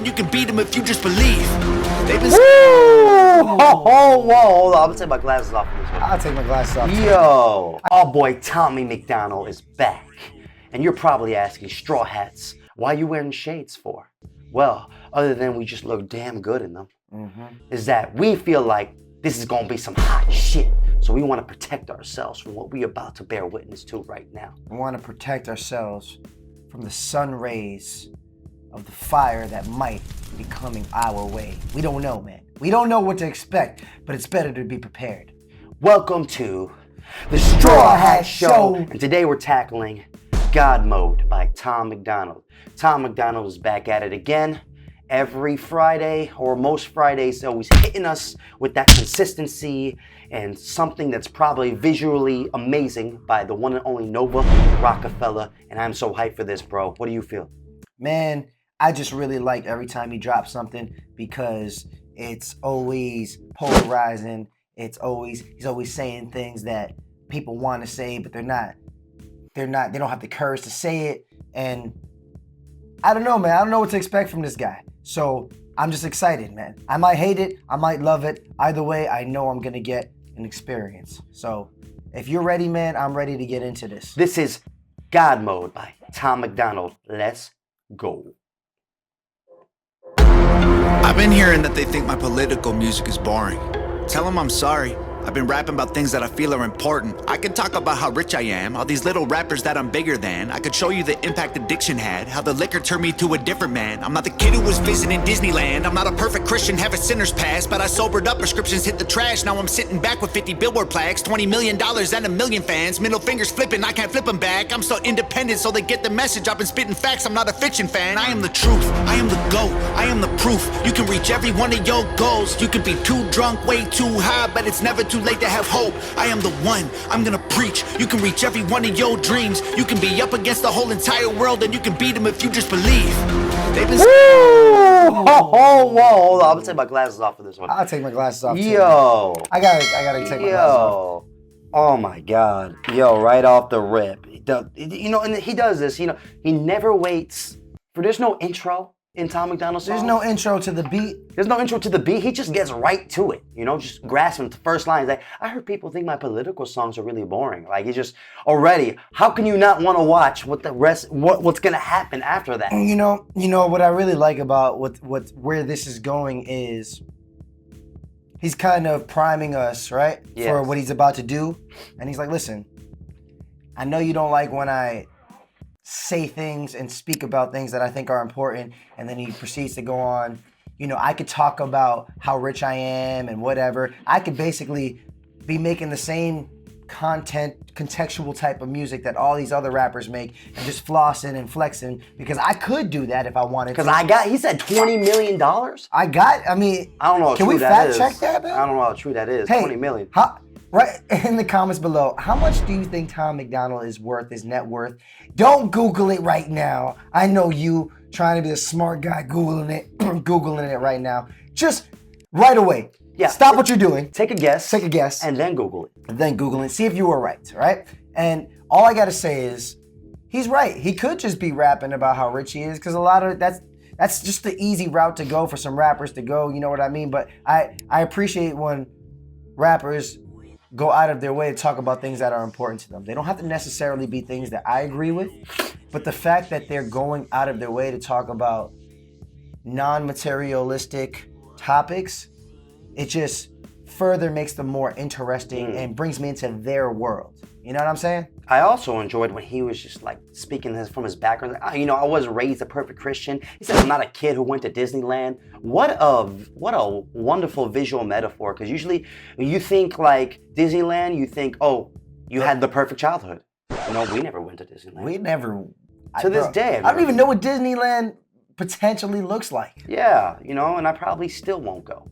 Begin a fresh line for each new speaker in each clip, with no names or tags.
and you can beat them if you just believe. They've been...
Whoa, hold on. I'm gonna take my glasses off for this one.
I'll take my glasses off.
Yo, our boy Tommy Macdonald is back. And you're probably asking, Strawhats, why are you wearing shades for? Well, other than we just look damn good in them, is that we feel like this is gonna be some hot shit. So we wanna protect ourselves from what we're about to bear witness to right now.
We wanna protect ourselves from the sun rays of the fire that might be coming our way. We don't know, man. We don't know what to expect, but it's better to be prepared.
Welcome to the Strawhat Show. And today we're tackling God Mode by Tom Macdonald. Tom Macdonald is back at it again. Every Friday, or most Fridays, always hitting us with that consistency and something that's probably visually amazing by the one and only Nova Rockefeller. And I'm so hyped for this, bro. What do you feel?
Man, I just really like every time he drops something because it's always polarizing. He's always saying things that people want to say, but they don't have the courage to say it. And I don't know, man. I don't know what to expect from this guy. So I'm just excited, man. I might hate it. I might love it. Either way, I know I'm going to get an experience. So if you're ready, man, I'm ready to get into this.
This is God Mode by Tom Macdonald. Let's go.
I've been hearing that they think my political music is boring. Tell them I'm sorry. I've been rapping about things that I feel are important. I could talk about how rich I am, all these little rappers that I'm bigger than. I could show you the impact addiction had, how the liquor turned me to a different man. I'm not the kid who was visiting Disneyland. I'm not a perfect Christian, have a sinner's past, but I sobered up, prescriptions hit the trash. Now I'm sitting back with 50 billboard plaques, $20 million and a million fans. Middle fingers flipping, I can't flip them back. I'm so independent, so they get the message. I've been spitting facts, I'm not a fiction fan. I am the truth, I am the GOAT, I am the proof. You can reach every one of your goals. You can be too drunk, way too high, but it's never too late to have hope. I am the one, I'm gonna preach. You can reach every one of your dreams. You can be up against the whole entire world, and you can beat them if you just believe. They've been...
Whoa, hold on. I'm gonna take my glasses off for this one.
I'll take my glasses off.
Yo.
Too. I gotta take my glasses off.
Oh my God. Yo, right off the rip. And he does this, he never waits for, there's no intro in Tom Macdonald's songs.
There's no intro to the beat.
There's no intro to the beat. He just gets right to it, just grasping the first lines. Like, I heard people think my political songs are really boring. Like, it's just already, how can you not want to watch what's going to happen after that?
You know what I really like about where this is going is he's kind of priming us, right? Yes. For what he's about to do. And he's like, listen, I know you don't like when I say things and speak about things that I think are important, and then he proceeds to go on, I could talk about how rich I am and whatever. I could basically be making the same content, contextual type of music that all these other rappers make and just flossing and flexing, because I could do that if I wanted to.
Because he said $20 million?
I don't know how
Can
we fact check that, man?
I don't know how true that is.
Hey,
20 million.
Right in the comments below, how much do you think Tom Macdonald is worth, his net worth? Don't Google it right now. I know you trying to be a smart guy Googling it right now. Just right away.
Yeah.
Stop what you're doing.
Take a guess.
And
then Google it.
And then Google it. See if you were right, right? And all I gotta say is, he's right. He could just be rapping about how rich he is, because a lot of that's just the easy route to go for some rappers to go, you know what I mean? But I appreciate when rappers go out of their way to talk about things that are important to them. They don't have to necessarily be things that I agree with, but the fact that they're going out of their way to talk about non-materialistic topics, it just further makes them more interesting and brings me into their world. You know what I'm saying?
I also enjoyed when he was just like speaking from his background. I wasn't raised a perfect Christian. He said, I'm not a kid who went to Disneyland. What a wonderful visual metaphor. Because usually when you think like Disneyland, you think, oh, you had the perfect childhood. We never went to Disneyland.
We never.
To this day.
I don't even know what Disneyland potentially looks like.
Yeah, and I probably still won't go.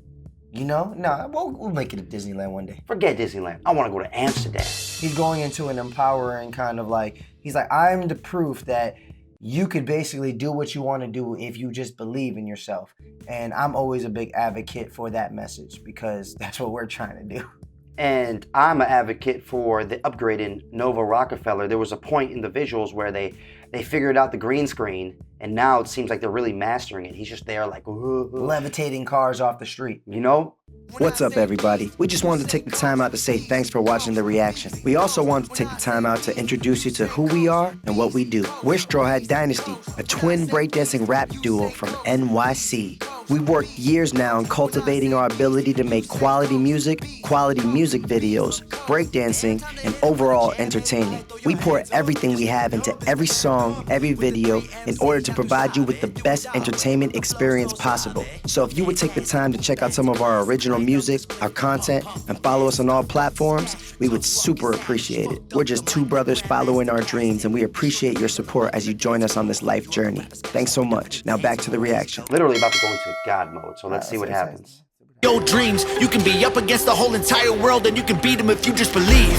No, we'll make it to Disneyland one day.
Forget Disneyland. I want to go to Amsterdam.
He's going into an empowering kind of like, he's like, I'm the proof that you could basically do what you want to do if you just believe in yourself. And I'm always a big advocate for that message, because that's what we're trying to do.
And I'm an advocate for the upgrade in Nova Rockefeller. There was a point in the visuals where they they figured out the green screen, and now it seems like they're really mastering it. He's just there like
levitating cars off the street.
You know?
What's up, everybody? We just wanted to take the time out to say thanks for watching the reaction. We also wanted to take the time out to introduce you to who we are and what we do. We're Strawhat Dynasty, a twin breakdancing rap duo from NYC. We've worked years now in cultivating our ability to make quality music videos, breakdancing, and overall entertaining. We pour everything we have into every song, every video, in order to provide you with the best entertainment experience possible. So if you would take the time to check out some of our original music, our content, and follow us on all platforms, we would super appreciate it. We're just two brothers following our dreams, and we appreciate your support as you join us on this life journey. Thanks so much. Now back to the reaction.
Literally about to go into God mode, so let's see what happens.
Your dreams, you can be up against the whole entire world and you can beat them if you just believe.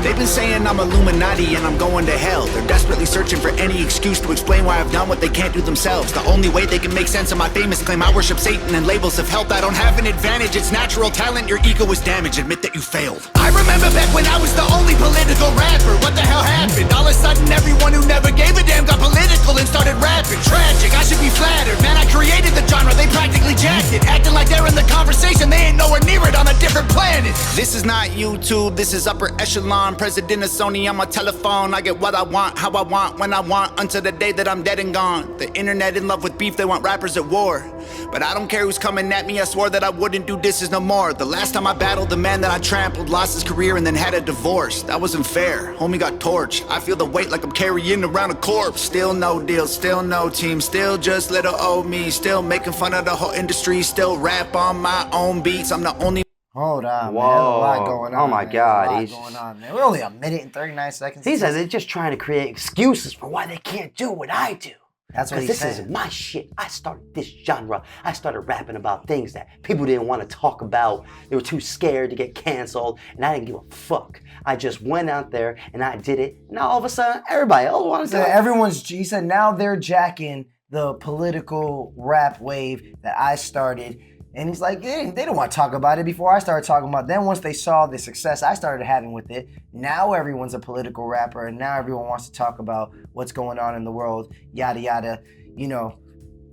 They've been saying I'm Illuminati and I'm going to hell. They're desperately searching for any excuse to explain why I've done what they can't do themselves. The only way they can make sense of my famous claim I worship Satan and labels of health. I don't have an advantage, it's natural talent. Your ego is damaged, admit that you failed. I remember back when I was the only political rapper. What the hell happened? All of a sudden everyone who never gave a damn got political and started rapping. Tragic, I should be flattered. Man, I created the genre, they practically jacked it. Acting like they're in the conversation, they ain't nowhere near it, on a different planet. This is not YouTube, this is upper echelon. President of Sony on my telephone. I get what I want, how I want, when I want, until the day that I'm dead and gone. The internet in love with beef, they want rappers at war. But I don't care who's coming at me, I swore that I wouldn't do disses no more. The last time I battled the man that I trampled, lost his career and then had a divorce. That wasn't fair, homie got torched. I feel the weight like I'm carrying around a corpse. Still no deal, still no team, still just little old me. Still making fun of the whole industry, still rap on my own beats. I'm the only.
Hold on,
Whoa.
man. There's a lot going on.
Oh my God.
There's a lot going on, man. We're only a minute and 39 seconds.
He says they're just trying to create excuses for why they can't do what I do.
That's what he's saying.
This is my shit. I started this genre. I started rapping about things that people didn't want to talk about. They were too scared to get canceled, and I didn't give a fuck. I just went out there and I did it. Now all of a sudden, everybody else wants to.
He said now they're jacking the political rap wave that I started. And he's like, they don't want to talk about it before I started talking about it. Then once they saw the success I started having with it, now everyone's a political rapper and now everyone wants to talk about what's going on in the world, yada, yada, you know,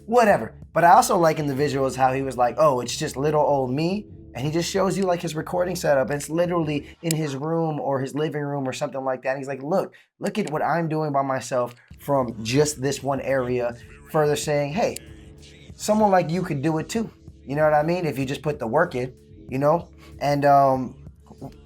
whatever. But I also like in the visuals how he was like, oh, it's just little old me. And he just shows you like his recording setup. It's literally in his room or his living room or something like that. And he's like, look at what I'm doing by myself from just this one area. Further saying, hey, someone like you could do it too. You know what I mean? If you just put the work in, you know? And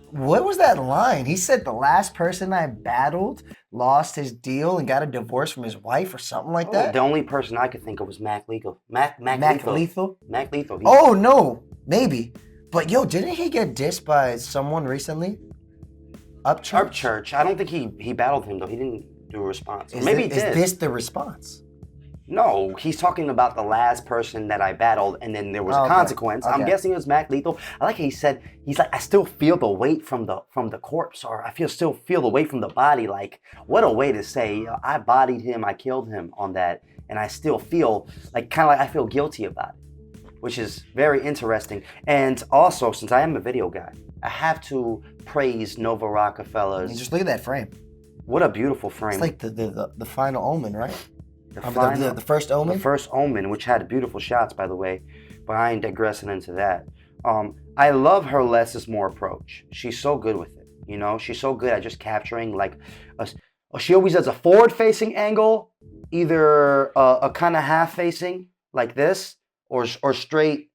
what was that line? He said the last person I battled lost his deal and got a divorce from his wife or something like that.
The only person I could think of was Mac Lethal. Mac
Lethal?
Mac Lethal.
Oh, no. Maybe. But yo, didn't he get dissed by someone recently?
Upchurch. I don't think he battled him though. He didn't do a response. Maybe he did.
Is this the response?
No, he's talking about the last person that I battled, and then there was a consequence. Okay. I'm guessing it was Mac Lethal. I like how he said, he's like, I still feel the weight from the corpse, or I still feel the weight from the body. Like, what a way to say, I bodied him, I killed him on that, and I still feel like, kind of like I feel guilty about it, which is very interesting. And also, since I am a video guy, I have to praise Nova Rockefeller's.
And just look at that frame.
What a beautiful frame.
It's like the final omen, right?
The
first omen?
The first omen, which had beautiful shots, by the way, but I ain't digressing into that. I love her less is more approach. She's so good with it, you know? She's so good at just capturing, like, she always does a forward-facing angle, either a kind of half-facing, like this, or straight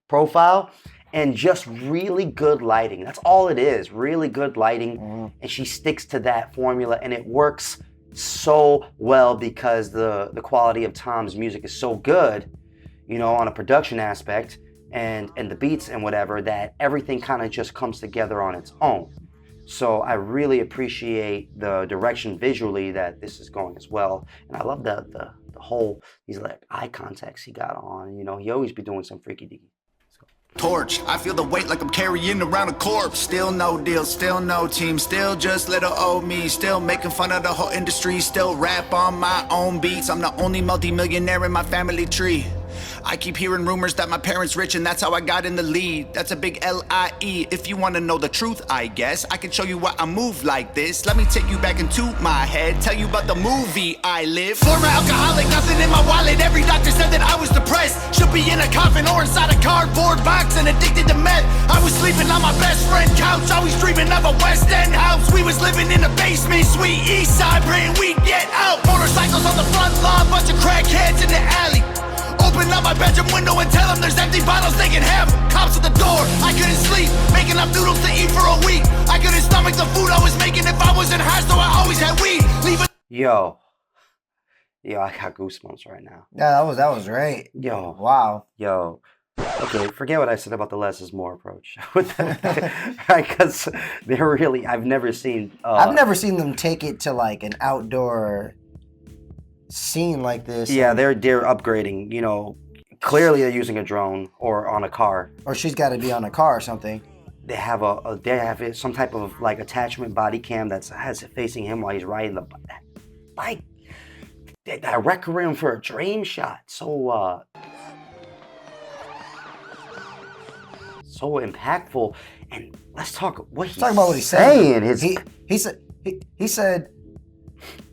profile, and just really good lighting. That's all it is, really good lighting, and she sticks to that formula, and it works so well because the quality of Tom's music is so good, you know, on a production aspect and the beats and whatever, that everything kind of just comes together on its own. So I really appreciate the direction visually that this is going as well. And I love the whole, these like eye contacts he got on, you know, he always be doing some freaky deaky.
Torch, I feel the weight like I'm carrying around a corpse. Still no deal, still no team, still just little old me. Still making fun of the whole industry, still rap on my own beats. I'm the only multi-millionaire in my family tree. I keep hearing rumors that my parents rich and that's how I got in the lead. That's a big L-I-E. If you wanna know the truth, I guess I can show you why I move like this. Let me take you back into my head, tell you about the movie I live. Former alcoholic, nothing in my wallet. Every doctor said that I was depressed. Should be in a coffin or inside a cardboard box and addicted to meth. I was sleeping on my best friend couch, always dreaming of a West End house. We was living in a basement, sweet east side, praying we'd get out. Motorcycles on the front lawn, bunch of crackheads in the alley. Open up my bedroom window and tell them there's empty bottles they can have. Cops at the door, I couldn't sleep, making up noodles to eat for a week. I couldn't stomach the food I was making if I wasn't high, so I always had weed.
Yo, I got goosebumps right now.
Yeah, that was right.
Yo,
wow.
Yo, okay, forget what I said about the less is more approach. Right, because they're really, I've never seen
them take it to like an outdoor scene like this.
Yeah, they're upgrading, you know. Clearly they're using a drone or on a car.
Or she's got to be on a car or something.
They have some type of like attachment body cam has it facing him while he's riding the bike. I requiem for a dream shot. So impactful. And let's talk what he's
about what he's
saying.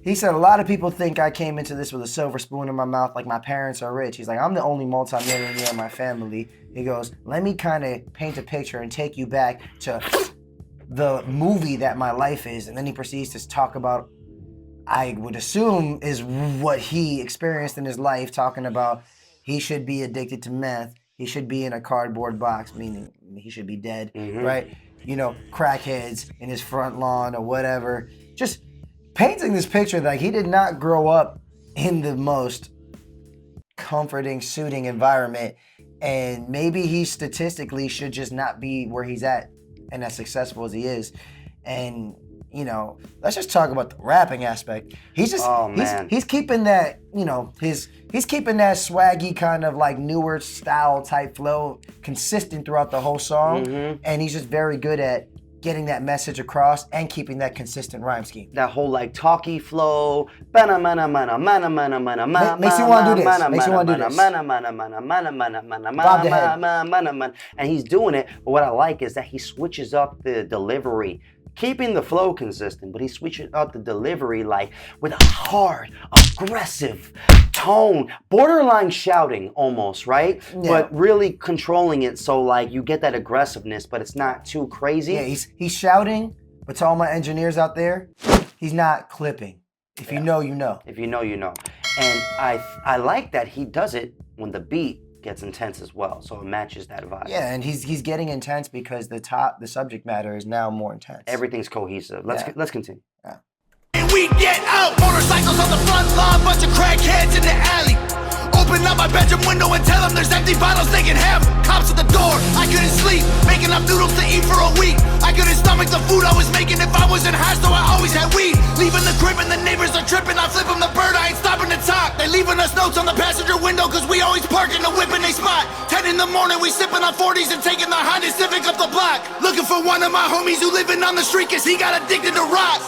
He said a lot of people think I came into this with a silver spoon in my mouth, like my parents are rich. He's like, I'm the only multimillionaire in my family. He goes, let me kind of paint a picture and take you back to the movie that my life is. And then he proceeds to talk about, I would assume is what he experienced in his life, talking about he should be addicted to meth. He should be in a cardboard box, meaning he should be dead, right? You know, crackheads in his front lawn or whatever. Just painting this picture that he did not grow up in the most comforting, soothing environment. And maybe he statistically should just not be where he's at and as successful as he is. And, you know, let's just talk about the rapping aspect. He's just, he's keeping that, you know, he's keeping that swaggy kind of like newer style type flow consistent throughout the whole song. And he's just very good at getting that message across and keeping that consistent rhyme scheme.
That whole like talky flow. Makes you want
to do this. Makes you want to do this. Bob the head.
And he's doing it, but what I like is that he switches up the delivery, keeping the flow consistent, but he switches up the delivery like with a hard, aggressive tone, borderline shouting almost, right? Yeah. But really controlling it so like you get that aggressiveness, but it's not too crazy.
Yeah, he's shouting, but to all my engineers out there, he's not clipping. If you know, you know.
If you know, you know. And I like that he does it when the beat gets intense as well, so it matches that vibe.
Yeah, and he's getting intense because the subject matter is now more intense.
Everything's cohesive. Let's continue.
Yeah.
And we get out, motorcycles on the front lawn, bunch of crackheads in the alley. Open up my bedroom window and tell them there's empty bottles they can have. Cops at the door, I couldn't sleep, making up noodles to eat for a week. I couldn't stomach the food I was making if I wasn't high, so I always had weed. Leaving the crib and the neighbors are tripping, I flip them the bird, I ain't stopping to talk. They leaving us notes on the passenger window cause we always park in the whip in they spot. 10 in the morning we sipping on 40s and taking the Honda Civic up the block. Looking for one of my homies who living on the street cause he got addicted to rocks.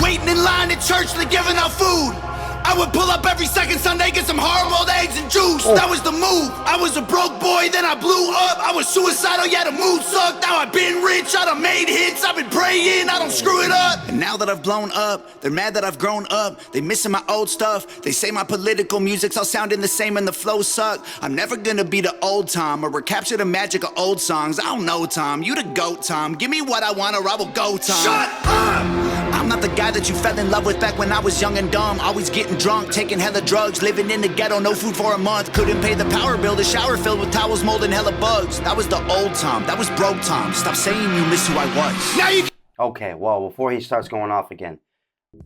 Waiting in line at church, they giving out food. I would pull up every second Sunday, get some hard-boiled eggs and juice. That was the move. I was a broke boy, then I blew up. I was suicidal, yeah, the mood sucked. Now I've been rich, I done made hits. I've been praying, I don't screw it up. And now that I've blown up, they're mad that I've grown up. They missing my old stuff. They say my political music's all sounding the same and the flow suck. I'm never gonna be the old Tom or recapture the magic of old songs. I don't know, Tom. You the GOAT, Tom. Give me what I want or I will go, Tom. Shut up! I'm not the guy that you fell in love with back when I was young and dumb. Always getting drunk, taking hella drugs, living in the ghetto, no food for a month. Couldn't pay the power bill, the shower filled with towels, mold and hella bugs. That was the old Tom, that was broke Tom. Stop saying you miss who I was. Now you.
Okay, well, before he starts going off again,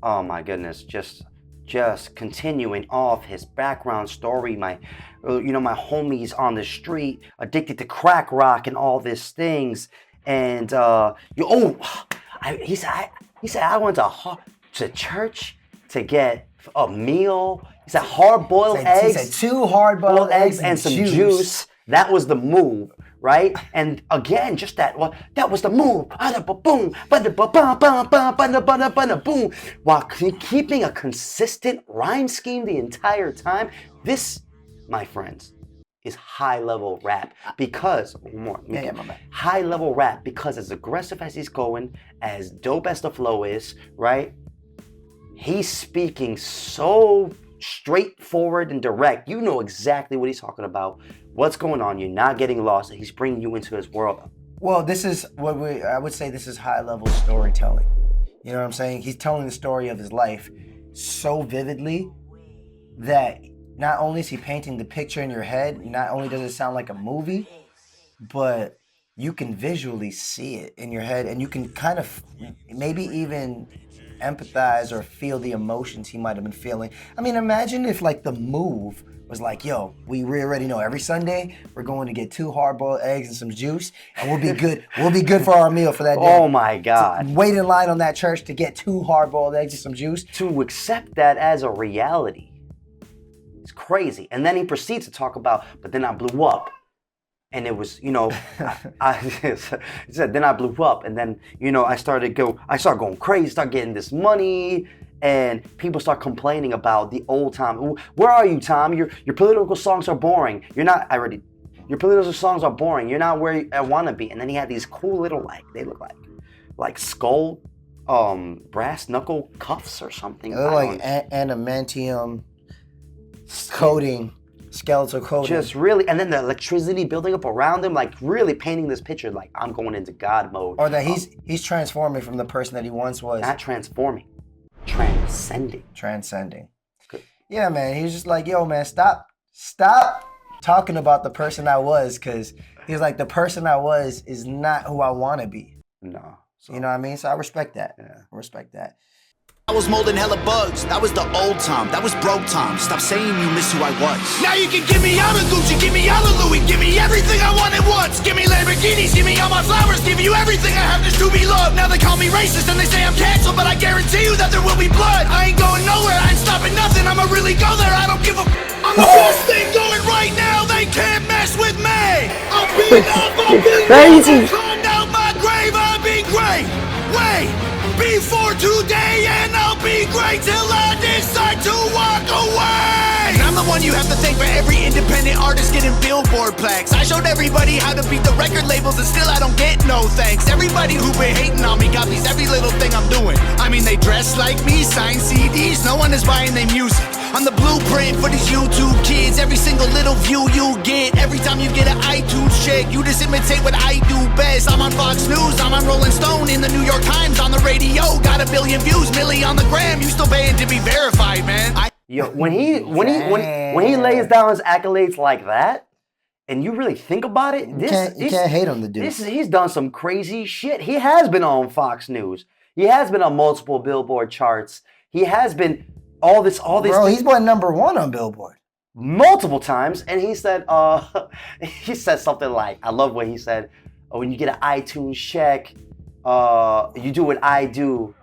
oh my goodness, just continuing off his background story, my homies on the street, addicted to crack rock and all these things, and he said I went to church to get a meal. He said hard-boiled eggs.
He said 2 hard-boiled eggs and some juice.
That was the move, right? And again, just that was the move. Boom, while keeping a consistent rhyme scheme the entire time. This, my friends, is high-level rap because high-level rap because as aggressive as he's going, as dope as the flow is, right? He's speaking so straightforward and direct. You know exactly what he's talking about, what's going on. You're not getting lost, and he's bringing you into his world.
Well, this is what I would say this is high-level storytelling. You know what I'm saying? He's telling the story of his life so vividly that not only is he painting the picture in your head, not only does it sound like a movie, but you can visually see it in your head, and you can kind of maybe even empathize or feel the emotions he might have been feeling. I mean, imagine if like the move was like, yo, we already know every Sunday we're going to get 2 hard-boiled eggs and some juice, and we'll be good. We'll be good for our meal for that day.
Oh my God!
Wait in line on that church to get 2 hard-boiled eggs and some juice.
To accept that as a reality, it's crazy. And then he proceeds to talk about, but then I blew up, and it was, you know, he said, then I blew up, and then, you know, I started going crazy, start getting this money. And people start complaining about the old Tom. Where are you, Tom? Your political songs are boring. Your political songs are boring. You're not where I want to be. And then he had these cool little, they look like skull, brass knuckle cuffs or something.
They look like adamantium coating, skeletal coating.
Just really, and then the electricity building up around him, like really painting this picture, like I'm going into God mode.
Or that he's transforming from the person that he once was.
Not transforming. Transcending.
Good. Yeah, man. He's just like, yo, man, stop talking about the person I was, because he's like, the person I was is not who I want to be.
No.
You know what I mean? So I respect that.
Yeah.
I respect that.
I was molding hella bugs. That was the old Tom. That was broke Tom. Stop saying you miss who I was. Now you can give me all the Gucci, give me all the Louis, give me everything I wanted once. Give me Lamborghinis, give me all my flowers, give you everything I have just to be loved. Now they call me racist and they say I'm canceled, but I guarantee you that there will be blood. I ain't going nowhere, I ain't stopping nothing. I'ma really go there, I don't give a I'm the best thing going right now. They can't mess with me. I'll be up, crazy. Climbed out my grave, I'll be great. Wait. Before today, and I'll be great till I decide to walk away. And I'm the one you have to thank for every independent artist getting Billboard plaques. I showed everybody how to beat the record labels, and still I don't get no thanks. Everybody who been hating on me copies every little thing I'm doing. I mean, they dress like me, sign CDs, no one is buying their music. I'm the blueprint for these YouTube kids. Every single little view you get, every time you get an iTunes check, you just imitate what I do best. I'm on Fox News, I'm on Rolling Stone, in the New York Times, on the radio. Got 1 billion views, milli on the gram. You still paying to be verified, man.
Yo, when he lays down his accolades like that, and you really think about it,
you can't hate on the dude.
He's done some crazy shit. He has been on Fox News. He has been on multiple Billboard charts. He has been all this.
Bro, he's been #1 on Billboard
multiple times. And he said, he said something like, I love what he said. When you get an iTunes check, you do what I do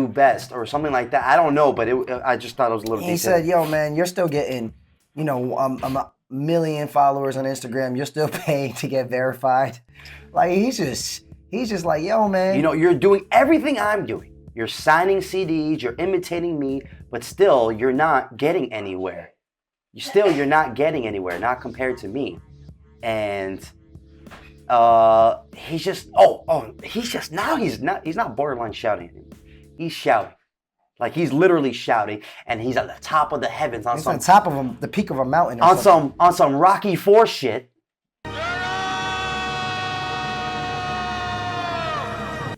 best, or something like that. I don't know, but I just thought it was a little.
He said, "Yo, man, you're still getting, you know, a million followers on Instagram. You're still paying to get verified." Like he's just like, "Yo, man,
you know, you're doing everything I'm doing. You're signing CDs, you're imitating me, but still, you're not getting anywhere. You're not getting anywhere, not compared to me." And he's not borderline shouting. He's shouting. Like he's literally shouting, and he's at the top of the heavens on
top of the peak of a mountain
on some Rocky IV shit.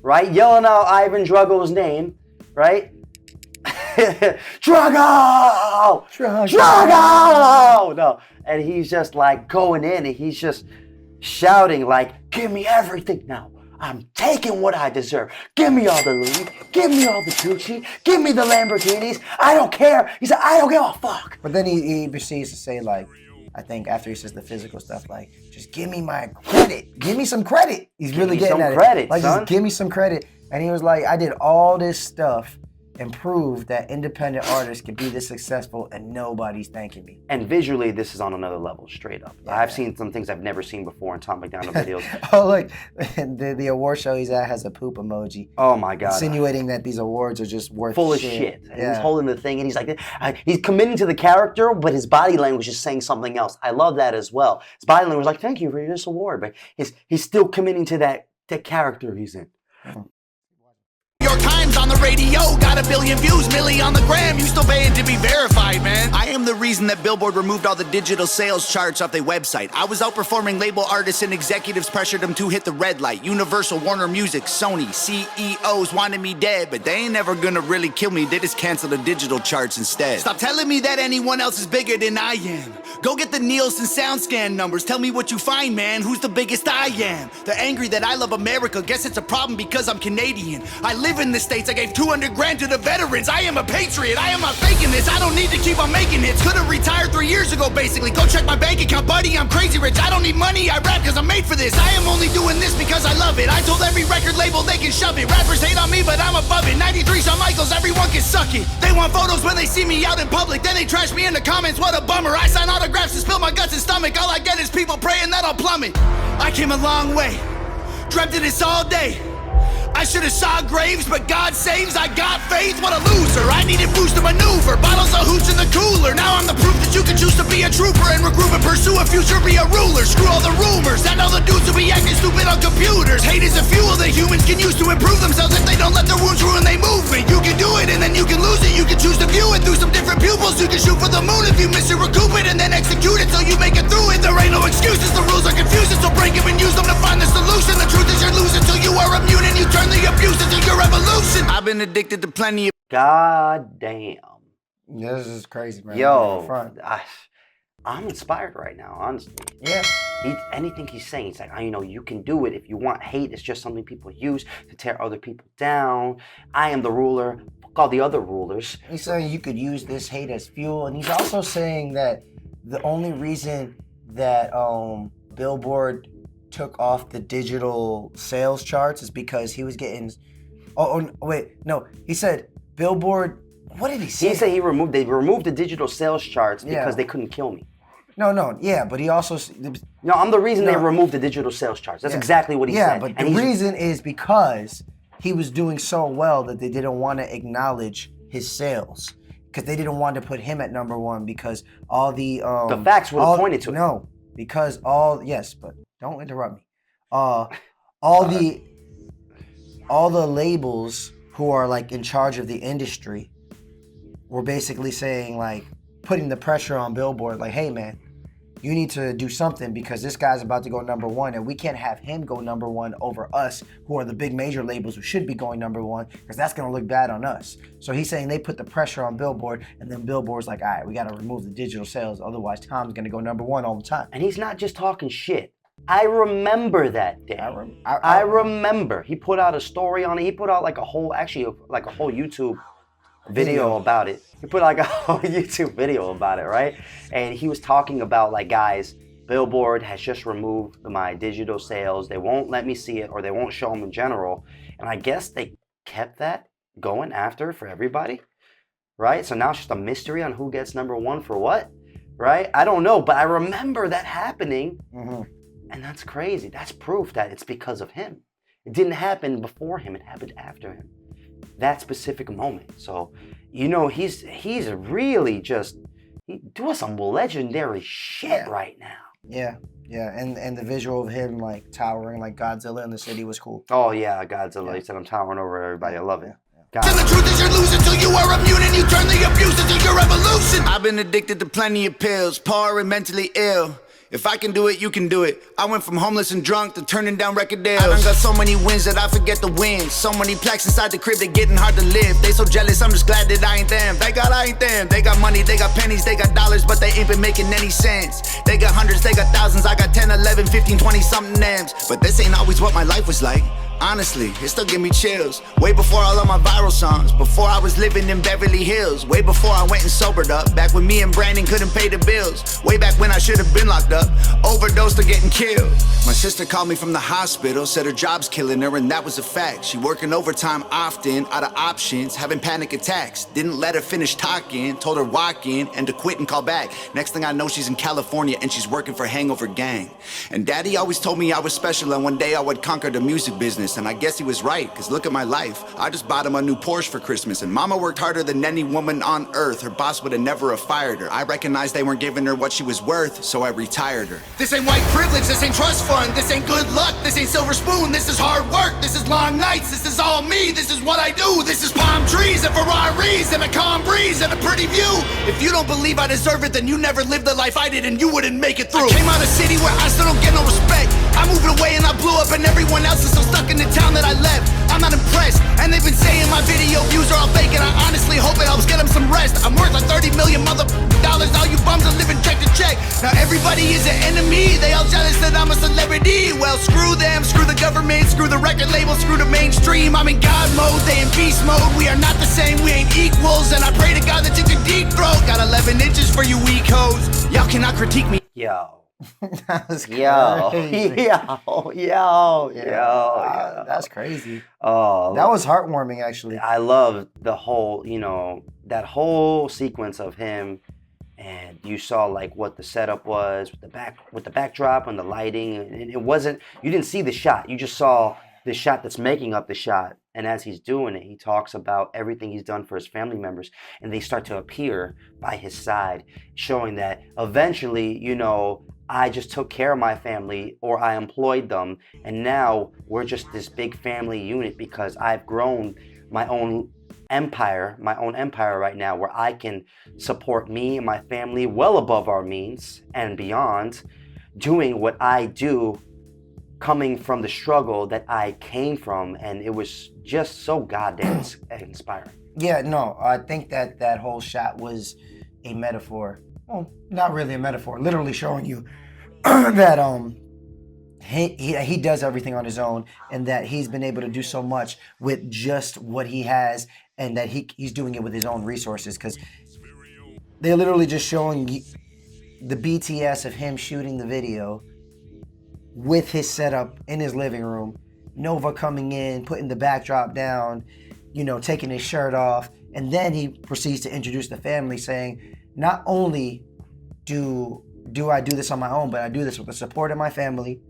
Right? Yelling out Ivan Drago's name, right? Drago! No. And he's just like going in, and he's just shouting like, give me everything now. I'm taking what I deserve. Give me all the Louis. Give me all the Gucci. Give me the Lamborghinis. I don't care. He said, I don't give a fuck.
But then he proceeds to say, like, I think after he says the physical stuff, like, just give me my credit. Give me some credit. He's really getting at it. Like,
son.
Just give me some credit. And he was like, I did all this stuff and prove that independent artists can be this successful and nobody's thanking me.
And visually, this is on another level, straight up. Yeah, I've seen some things I've never seen before in Tom Macdonald videos.
Oh, look, the award show he's at has a poop emoji.
Oh my God.
Insinuating that these awards are just worth
full of shit. And he's holding the thing and he's like, he's committing to the character, but his body language is saying something else. I love that as well. His body language is like, thank you for this award, but he's still committing to that character he's in.
Times on the radio, got 1 billion views, milli on the gram, you still paying to be verified, man. I am the reason that Billboard removed all the digital sales charts off their website. I was outperforming label artists and executives pressured them to hit the red light. Universal, Warner Music, Sony, CEOs wanted me dead, but they ain't never gonna really kill me, they just cancel the digital charts instead. Stop telling me that anyone else is bigger than I am. Go get the Nielsen SoundScan numbers, tell me what you find, man, who's the biggest I am. They're angry that I love America, guess it's a problem because I'm Canadian. I live in the States, I gave 200 grand to the veterans. I am a patriot, I am not faking this. I don't need to keep on making hits. Could've retired 3 years ago, basically. Go check my bank account, buddy, I'm crazy rich. I don't need money, I rap cause I'm made for this. I am only doing this because I love it. I told every record label they can shove it. Rappers hate on me, but I'm above it. 93 Shawn Michaels, everyone can suck it. They want photos when they see me out in public, then they trash me in the comments, what a bummer. I sign autographs and spill my guts and stomach. All I get is people praying that I'll plummet. I came a long way, dreamt of this all day. I should've saw graves, but God saves, I got faith, what a loser. I needed boost to maneuver, bottles of hooch in the cooler. Now I'm the proof that you can choose to be a trooper and regroup and pursue a future, be a ruler. Screw all the rumors, and all the dudes who be acting stupid on computers. Hate is a fuel that humans can use to improve themselves if they don't let their wounds ruin their movement. You can do it and then you can lose it, you can choose to view it through some different pupils. You can shoot for the moon if you miss it, recoup it, and then execute it till you make it through it. There ain't no excuses, the rules are confusing, so break them and use them to find the solution. The truth is you're losing till you are immune and you turn the abuse into your revolution. I've been addicted to plenty of
God damn.
Yeah, this is crazy, man.
Yo, I'm inspired right now, honestly.
Yeah.
Anything he's saying, it's like, you know, you can do it. If you want hate, it's just something people use to tear other people down. I am the ruler. Fuck all the other rulers.
He's saying you could use this hate as fuel, and he's also saying that the only reason that Billboard took off the digital sales charts is because he was getting he said Billboard, what did he say?
He said they removed the digital sales charts because they couldn't kill me.
But he also
I'm the reason they removed the digital sales charts. That's exactly what he said.
Yeah, but the reason is because he was doing so well that they didn't want to acknowledge his sales. Because they didn't want to put him at number one because all the
facts would have pointed to it.
No, because but don't interrupt me. All the labels who are like in charge of the industry were basically saying, like, putting the pressure on Billboard, like, hey man, you need to do something because this guy's about to go number one and we can't have him go number one over us, who are the big major labels who should be going number one, because that's gonna look bad on us. So he's saying they put the pressure on Billboard, and then Billboard's like, all right, we gotta remove the digital sales, otherwise Tom's gonna go number one all the time.
And he's not just talking shit. I remember that day. I remember. He put out a story on it. He put out like a whole YouTube video about it. He put like a whole YouTube video about it, right? And he was talking about, like, guys, Billboard has just removed my digital sales. They won't let me see it, or they won't show them in general. And I guess they kept that going after for everybody, right? So now it's just a mystery on who gets number one for what, right? I don't know, but I remember that happening. Mm-hmm. And that's crazy. That's proof that it's because of him. It didn't happen before him. It happened after him. That specific moment. So, you know, he's really just doing some legendary shit right now.
Yeah. And the visual of him, like, towering like Godzilla in the city was cool.
Oh, yeah, Godzilla. He said, I'm towering over everybody. I love it.
And the truth is you're losing till you are immune and you turn the abuse into your revolution. I've been addicted to plenty of pills, poor and mentally ill. If I can do it, you can do it. I went from homeless and drunk to turning down record deals. I done got so many wins that I forget the wins. So many plaques inside the crib, they getting hard to live. They so jealous, I'm just glad that I ain't them. Thank God I ain't them. They got money, they got pennies, they got dollars, but they ain't been making any sense. They got hundreds, they got thousands, I got 10, 11, 15, 20 something M's. But this ain't always what my life was like. Honestly, it still give me chills. Way before all of my viral songs, before I was living in Beverly Hills, way before I went and sobered up, back when me and Brandon couldn't pay the bills, way back when I should have been locked up. Oh overdosed or getting killed. My sister called me from the hospital, said her job's killing her, and that was a fact. She working overtime often, out of options, having panic attacks. Didn't let her finish talking, told her walk in and to quit and call back. Next thing I know, she's in California and she's working for Hangover Gang. And Daddy always told me I was special and one day I would conquer the music business. And I guess he was right, cause look at my life. I just bought him a new Porsche for Christmas, and Mama worked harder than any woman on earth. Her boss would have never have fired her. I recognized they weren't giving her what she was worth, so I retired her. This ain't white privilege, this ain't trust fund, this ain't good luck, this ain't silver spoon, this is hard work, this is long nights, this is all me, this is what I do, this is palm trees and Ferraris and a calm breeze and a pretty view. If you don't believe I deserve it, then you never lived the life I did and you wouldn't make it through. I came out of a city where I still don't get no respect. I moved away and I blew up and everyone else is still stuck in the town that I left. I'm not impressed, and they've been saying my video views are all fake, and I honestly hope it helps get them some rest. I'm worth like 30 million dollars, all you bums are living check to check. Now everybody is an enemy, they all jealous that I'm a celebrity. Well, screw them, screw the government, screw the record label, screw the mainstream. I'm in God mode, they in beast mode. We are not the same, we ain't equals, and I pray to God that you can deep throat. Got 11 inches for you weak hoes, y'all cannot critique me.
Yo.
That was crazy.
Yo.
That's crazy.
Oh,
that was heartwarming, actually.
I love the whole, that whole sequence of him, and you saw like what the setup was with the backdrop and the lighting, and it wasn't, you didn't see the shot, you just saw the shot that's making up the shot. And as he's doing it, he talks about everything he's done for his family members, and they start to appear by his side, showing that eventually, I just took care of my family, or I employed them, and now we're just this big family unit because I've grown my own empire right now, where I can support me and my family well above our means and beyond, doing what I do, coming from the struggle that I came from. And it was just so goddamn inspiring. Yeah,
no, I think that whole shot was a metaphor. Well, not really a metaphor, literally showing you that he does everything on his own, and that he's been able to do so much with just what he has, and that he's doing it with his own resources, because they're literally just showing the BTS of him shooting the video with his setup in his living room, Nova coming in, putting the backdrop down, taking his shirt off, and then he proceeds to introduce the family, saying, not only do I do this on my own, but I do this with the support of my family,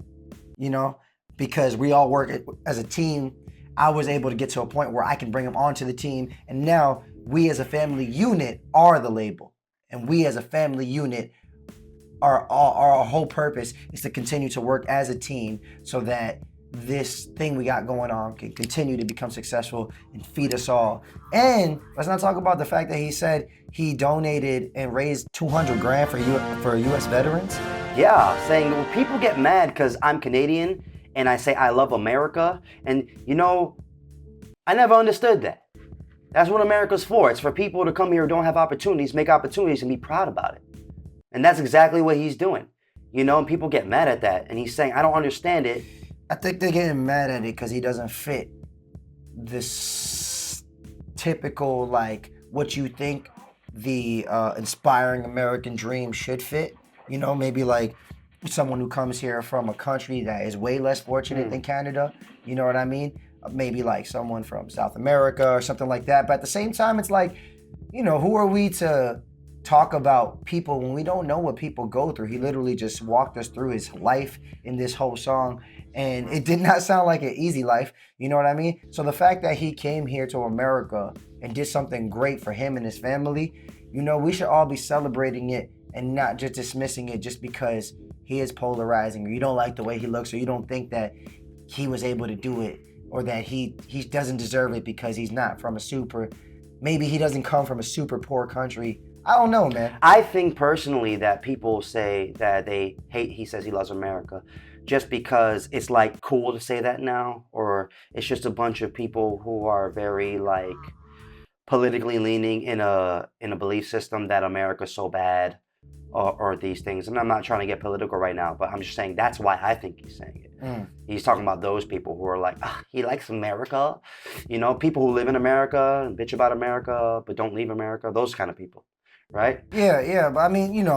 because we all work as a team. I was able to get to a point where I can bring them onto the team, and now we as a family unit are the label, and we as a family unit our whole purpose is to continue to work as a team so that this thing we got going on can continue to become successful and feed us all. And let's not talk about the fact that he said he donated and raised $200,000 for U.S. veterans.
Yeah, saying, well, people get mad because I'm Canadian and I say I love America, and I never understood that. That's what America's for. It's for people to come here who don't have opportunities, make opportunities, and be proud about it. And that's exactly what he's doing. And people get mad at that, and he's saying, I don't understand it.
I think they're getting mad at it because he doesn't fit this typical, what you think the inspiring American dream should fit. Maybe like someone who comes here from a country that is way less fortunate than Canada. You know what I mean? Maybe like someone from South America or something like that. But at the same time, it's like, who are we to talk about people when we don't know what people go through? He literally just walked us through his life in this whole song, and it did not sound like an easy life. You know what I mean? So the fact that he came here to America and did something great for him and his family, we should all be celebrating it and not just dismissing it just because he is polarizing, or you don't like the way he looks, or you don't think that he was able to do it, or that he doesn't deserve it because he's not from maybe he doesn't come from a super poor country. I don't know, man.
I think personally that people say that he says he loves America just because it's like cool to say that now, or it's just a bunch of people who are very politically leaning in a belief system that America's so bad, or these things. And I'm not trying to get political right now, but I'm just saying that's why I think he's saying it. He's talking about those people who are like, he likes America. People who live in America and bitch about America but don't leave America, those kind of people, right?
Yeah, but I mean,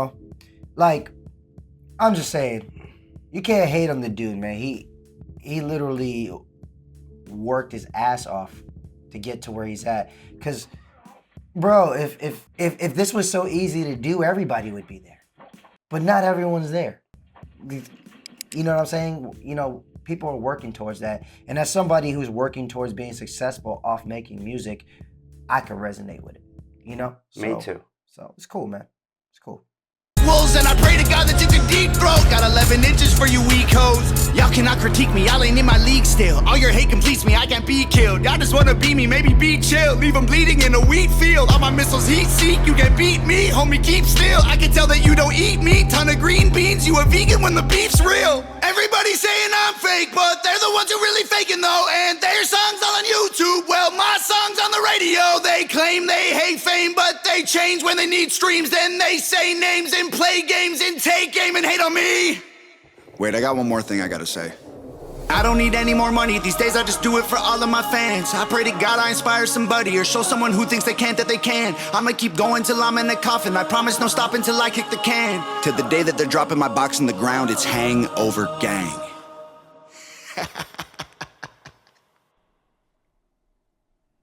I'm just saying, You can't hate on the dude, man. He literally worked his ass off to get to where he's at. Cause, bro, if this was so easy to do, everybody would be there. But not everyone's there. You know what I'm saying? You know, people are working towards that. And as somebody who's working towards being successful off making music, I can resonate with it. You know?
Me too.
So it's cool, man. It's cool.
Wolves, and I pray to God that you can deep throat. Got 11 inches for you weak hoes. Y'all cannot critique me, y'all ain't in my league still. All your hate completes me, I can't be killed. Y'all just wanna be me, maybe be chill. Leave them bleeding in a wheat field. All my missiles heat seek, you can beat me. Homie, keep still, I can tell that you don't eat meat. Ton of green beans, you a vegan when the beef's real. Everybody saying I'm fake, but they're the ones who really faking though. And their songs all on YouTube, well my song's on the radio. They claim they hate fame, but they change when they need streams. Then they say names and play games and take aim and hate on me.
Wait, I got one more thing I gotta say.
I don't need any more money, these days I just do it for all of my fans. I pray to God I inspire somebody or show someone who thinks they can't that they can. I'ma keep going till I'm in a coffin, I promise no stopping till I kick the can.
To the day that they're dropping my box in the ground, it's Hangover Gang.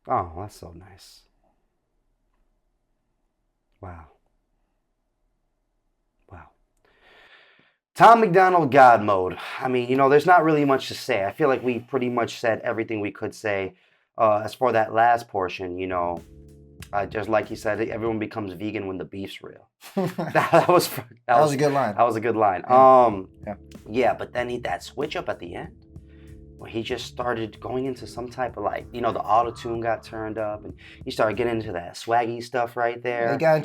Oh, that's so nice. Wow. Wow. Tom Macdonald, God Mode. I mean, you know, there's not really much to say. I feel like we pretty much said everything we could say. As for that last portion, you know, just like he said, everyone becomes vegan when the beef's real. that was
a good line.
That was a good line.
Yeah.
Yeah, but then that switch up at the end, where he just started going into some type of like, you know, the auto-tune got turned up and he started getting into that swaggy stuff right there.
He kind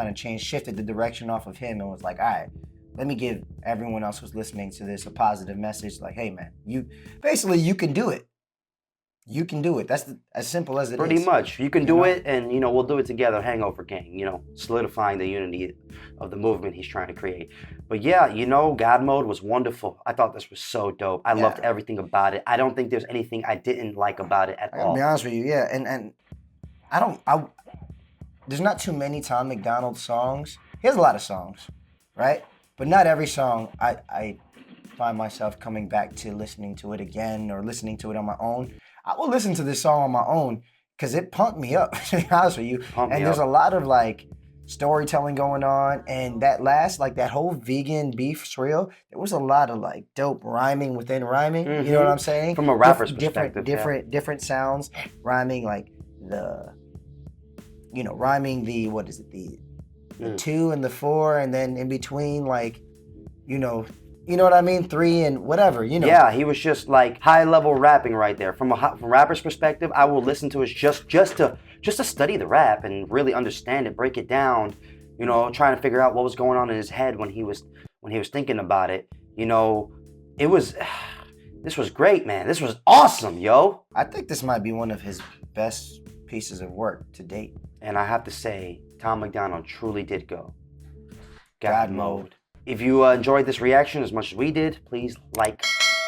of shifted the direction off of him and was like, all right, let me give everyone else who's listening to this a positive message. Like, hey man, you can do it. You can do it. That's as simple as it is.
Pretty much. You can do it, and, you know, we'll do it together, Hangover Gang, you know, solidifying the unity of the movement he's trying to create. But yeah, you know, God Mode was wonderful. I thought this was so dope. I loved everything about it. I don't think there's anything I didn't like about it at all.
I'll be honest with you, yeah. And there's not too many Tom Macdonald songs. He has a lot of songs, right? But not every song I find myself coming back to listening to it again or listening to it on my own. I will listen to this song on my own because it pumped me up, to be honest with you. And there's a lot of like storytelling going on. And that whole vegan beef real, there was a lot of like dope rhyming within rhyming. Mm-hmm. You know what I'm saying?
From a rapper's perspective.
Different sounds, rhyming like rhyming the 2 and the 4, and then in between, like, you know what I mean? 3 and whatever, you know.
Yeah, he was just like high level rapping right there. From a rapper's perspective, I will listen to it just to study the rap and really understand it, break it down. You know, trying to figure out what was going on in his head when he was thinking about it. You know, this was great, man. This was awesome, yo.
I think this might be one of his best pieces of work to date.
And I have to say, Tom Macdonald truly did go God Mode. If you enjoyed this reaction as much as we did, please like,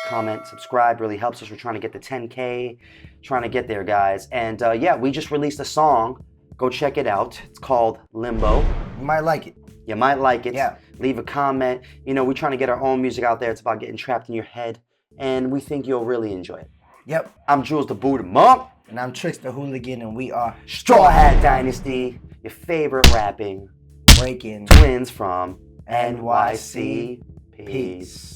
comment, subscribe. Really helps us. We're trying to get to 10K. Trying to get there, guys. And yeah, we just released a song. Go check it out. It's called Limbo.
You might like it.
You might like it.
Yeah.
Leave a comment. You know, we're trying to get our own music out there. It's about getting trapped in your head. And we think you'll really enjoy it.
Yep.
I'm Jules the Buddha Monk.
And I'm Trix the Hooligan, and we are
Strawhat Dynasty, your favorite rapping
breaking
twins from NYC. Peace.